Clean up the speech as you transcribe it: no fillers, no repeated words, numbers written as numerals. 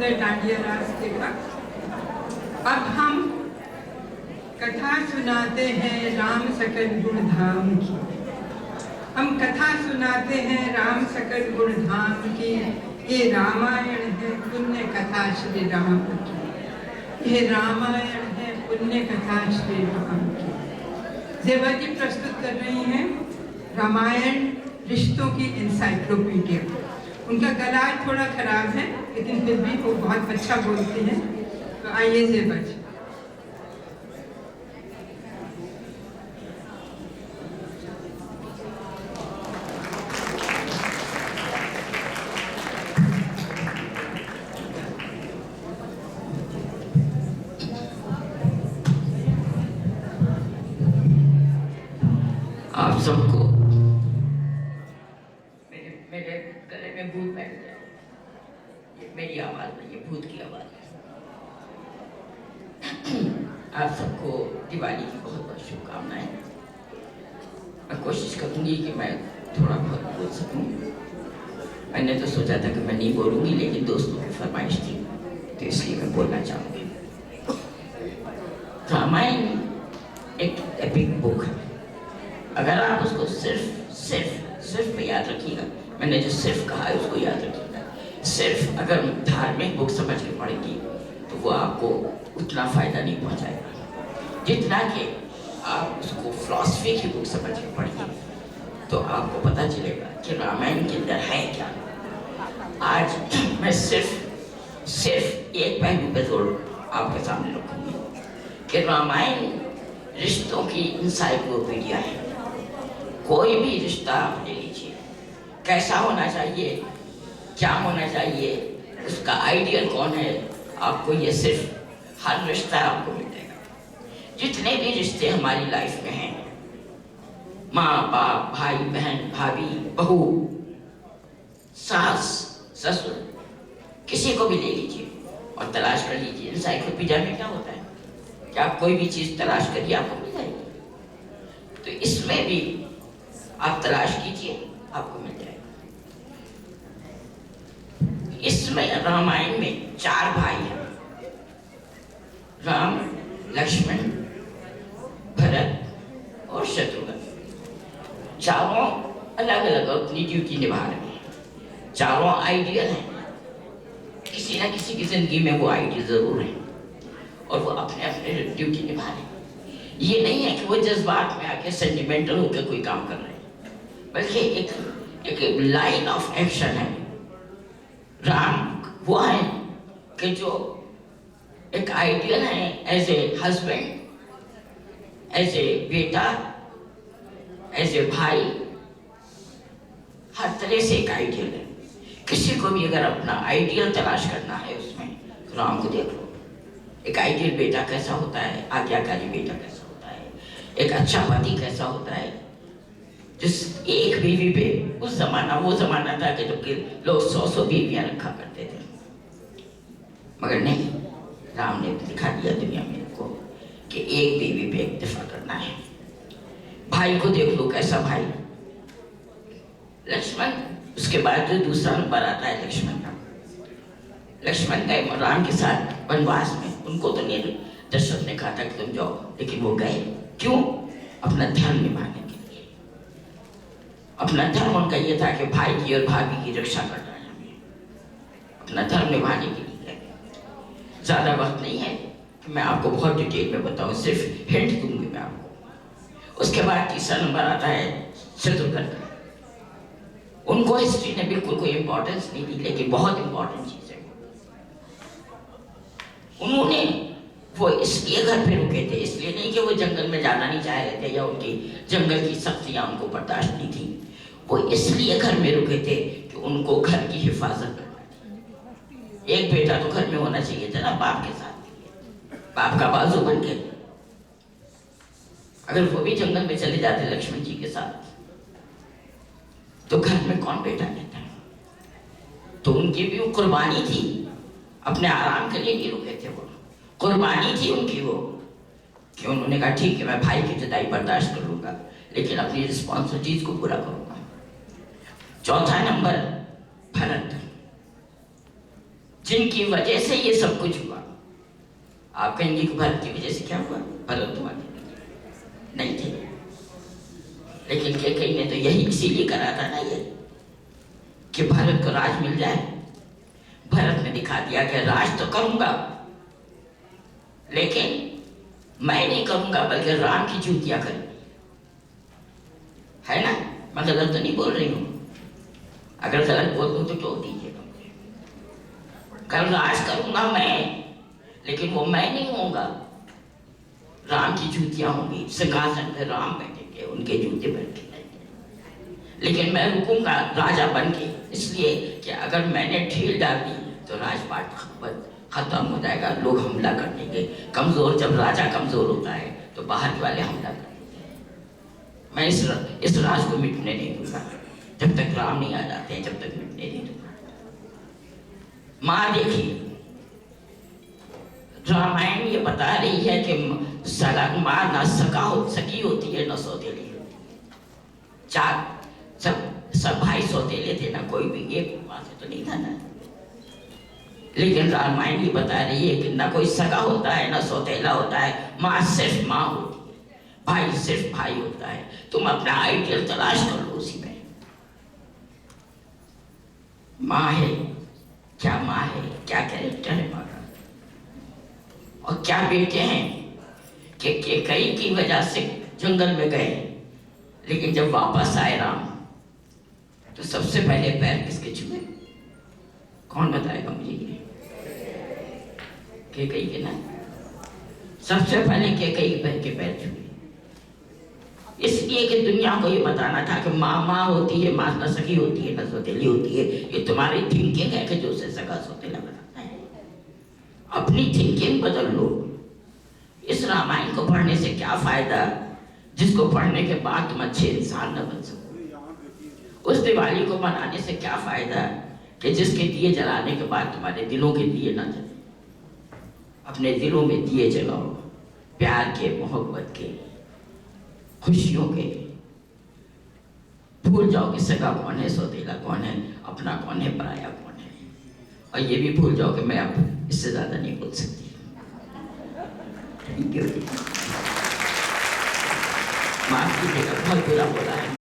सुंदर डांडिया रास देखा। अब हम कथा सुनाते हैं राम सकल गुण धाम की। हम कथा सुनाते हैं राम सकल गुण धाम की। ये रामायण है पुण्य कथा श्री राम की। ये रामायण है पुण्य कथा श्री राम की। जेबा जी प्रस्तुत कर रही हैं रामायण रिश्तों की इंसाइक्लोपीडिया। उनका गला थोड़ा खराब है लेकिन फिर भी वो बहुत अच्छा बोलती हैं। तो आइए जेबा जी। आप सबको मेरे गले में भूत बैठ गया। ये मेरी आवाज नहीं, ये भूत की आवाज है। आप सबको दिवाली की बहुत बहुत शुभकामनाएं। मैं कोशिश करूंगी कि मैं थोड़ा बहुत बोल सकूं। मैंने तो सोचा था कि मैं नहीं बोलूंगी, लेकिन दोस्तों की फरमाइश थी तो इसलिए मैं बोलना चाहूंगी। रामायण एक एपिक बुक है। अगर आप उसको सिर्फ पे याद रखिएगा, मैंने जो सिर्फ कहा है उसको याद रखिएगा। सिर्फ अगर धार्मिक बुक समझ के पढ़ेंगी तो वो आपको उतना फायदा नहीं पहुंचाएगा जितना कि आप उसको फिलॉसफी की बुक समझ के पढ़ेंगे तो आपको पता चलेगा कि रामायण के अंदर है क्या। आज मैं सिर्फ एक पहलू पे जोर आपके सामने रखूंगी कि रामायण रिश्तों की इंसाइक्लोपीडिया है। कोई भी रिश्ता आप ले लीजिए, कैसा होना चाहिए, क्या होना चाहिए, उसका आइडियल कौन है, आपको ये सिर्फ हर रिश्ता आपको मिल जाएगा। जितने भी रिश्ते हमारी लाइफ में हैं, माँ बाप, भाई बहन, भाभी बहू, सास ससुर, किसी को भी ले लीजिए और तलाश कर लीजिए। इंसाइक्लोपीडिया में क्या होता है कि आप कोई भी चीज तलाश करिए आपको मिल जाएगी। तो इसमें भी आप तलाश कीजिए, आपको मिल जाएगा। इसमें रामायण में 4 भाई हैं, राम, लक्ष्मण, भरत और शत्रुघ्न। चारों अलग अलग अपनी ड्यूटी निभा रहे हैं। चारों आइडियल हैं। किसी ना किसी की जिंदगी में वो आइडियल जरूर है और वो अपने अपने ड्यूटी निभा रहे हैं। ये नहीं है कि वो जज्बात में आके सेंटिमेंटल होकर कोई काम कर रहे हैं, बल्कि एक लाइन ऑफ एक्शन है। राम वो है कि जो एक आइडियल है as a husband, as a बेटा, एज ए भाई, हर तरह से एक आइडियल है। किसी को भी अगर अपना आइडियल तलाश करना है उसमें तो राम को देख लो। एक आइडियल बेटा कैसा होता है, आज्ञाकारी बेटा कैसा होता है, एक अच्छा पति कैसा होता है। जिस एक बीवी पे उस जमाना, वो जमाना था कि जबकि लोग 100 बीवियां रखा करते थे, मगर नहीं, राम ने दिखा दिया दुनिया में को कि एक बीवी पे इक्तिफा करना है। भाई को देख लो कैसा भाई, लक्ष्मण। उसके बाद जो दूसरा नंबर आता है लक्ष्मण का। लक्ष्मण गए राम के साथ वनवास में, उनको तो नहीं दशरथ ने कहा था कि तुम जाओ, लेकिन वो गए। क्यों? अपना धर्म निभाने के लिए। अपना धर्म उनका ये था कि भाई की और भाभी की रक्षा करना है हमें, अपना धर्म निभाने के लिए। ज्यादा वक्त नहीं है कि मैं आपको बहुत डिटेल में बताऊं, सिर्फ हिंट दूंगी मैं आपको। उसके बाद तीसरा नंबर आता है शत्रुघ्न का। उनको हिस्ट्री ने बिल्कुल कोई इंपॉर्टेंस नहीं दी, लेकिन बहुत इंपॉर्टेंट चीज है। उन्होंने वो इसलिए घर पे रुके थे, इसलिए नहीं कि वो जंगल में जाना नहीं चाह रहे थे या उनकी जंगल की सख्तियां उनको बर्दाश्त नहीं थी। वो इसलिए घर में रुके थे कि उनको घर की हिफाजत करना थी। एक बेटा तो घर में होना चाहिए था ना, बाप के साथ, बाप का बाजू बन के। अगर वो भी जंगल में चले जाते लक्ष्मण जी के साथ तो घर में कौन बेटा रहता है। तो उनकी भी वो कुर्बानी थी, अपने आराम के लिए नहीं रुके थे, वो कुर्बानी थी उनकी वो, कि उन्होंने कहा ठीक है मैं भाई की जुदाई बर्दाश्त कर लूंगा लेकिन अपनी रिस्पॉन्सिबिलिटीज को पूरा करूंगा। चौथा नंबर भरत। जिनकी वजह से ये सब कुछ हुआ। आप कहेंगे कि भारत की वजह से क्या हुआ? भारत तुम्हारे नहीं थे, लेकिन कैकेयी ने तो यही इसीलिए करा था ना ये, कि भारत को राज मिल जाए। भारत ने दिखा दिया कि राज तो करूंगा, लेकिन मैं नहीं करूंगा, बल्कि राम की जूतियां करेंगे। है ना? मैं गलत तो नहीं बोल रही हूं? अगर गलत बोल दूं तो टोक दीजिएगा। कल राज करूंगा मैं, लेकिन वो मैं नहीं होऊंगा, राम की जूतियां होंगी। सिंहासन पे राम बैठेंगे, उनके जूते बैठे रहेंगे, लेकिन मैं रुकूंगा राजा बन के, इसलिए कि अगर मैंने ढील डाल दी तो राजपाट खत्म हो जाएगा, लोग हमला कर देंगे। कमजोर, जब राजा कमजोर होता है तो बाहर वाले हमला कर देंगे। मैं इस राज को मिटने नहीं दूंगा, जब तक राम नहीं आ जाते हैं, जब तक मिटने नहीं दूंगा। माँ देखिए, रामायण ये बता रही है कि माँ ना सकी होती है, ना सौतेली होती है। चार सब भाई सौतेले थे ना, कोई भी एक माँ से तो नहीं था ना। लेकिन रामायण ये बता रही है कि ना कोई सगा होता है, ना सौतेला होता है, माँ सिर्फ माँ होती है, भाई सिर्फ भाई होता है। तुम अपना आइडियल तलाश कर लो उसी में। माँ है क्या? माँ है क्या? कैरेक्टर है माँ का? और क्या बेटे हैं कि कैकेयी की वजह से जंगल में गए, लेकिन जब वापस आए राम तो सबसे पहले पैर किसके छुए? कौन बताएगा मुझे ये? कैकेयी के ना, सबसे पहले कैकेयी के पैर छुए। इसलिए कि दुनिया को ये बताना था कि माँ माँ होती है, माँ न सकी होती है, न सौतेली होती है। ये तुम्हारी थिंकिंग है कि जो उसे सगा सौतेला बनाता है। अपनी थिंकिंग बदल लो। इस रामायण को पढ़ने से क्या फायदा, जिसको पढ़ने के बाद तुम अच्छे इंसान न बन सको। उस दिवाली को मनाने से क्या फायदा कि जिसके दिए जलाने के बाद तुम्हारे दिलों के दिए न जले। अपने दिलों में दिए जलाओ, प्यार के, मोहब्बत के, खुशियों के। भूल जाओ कि सगा कौन है, सौतेला कौन है, अपना कौन है, पराया कौन है। और ये भी भूल जाओ कि मैं अब इससे ज्यादा नहीं बोल सकती। Thank you. माफ कीजिएगा, बहुत बुरा बोला है।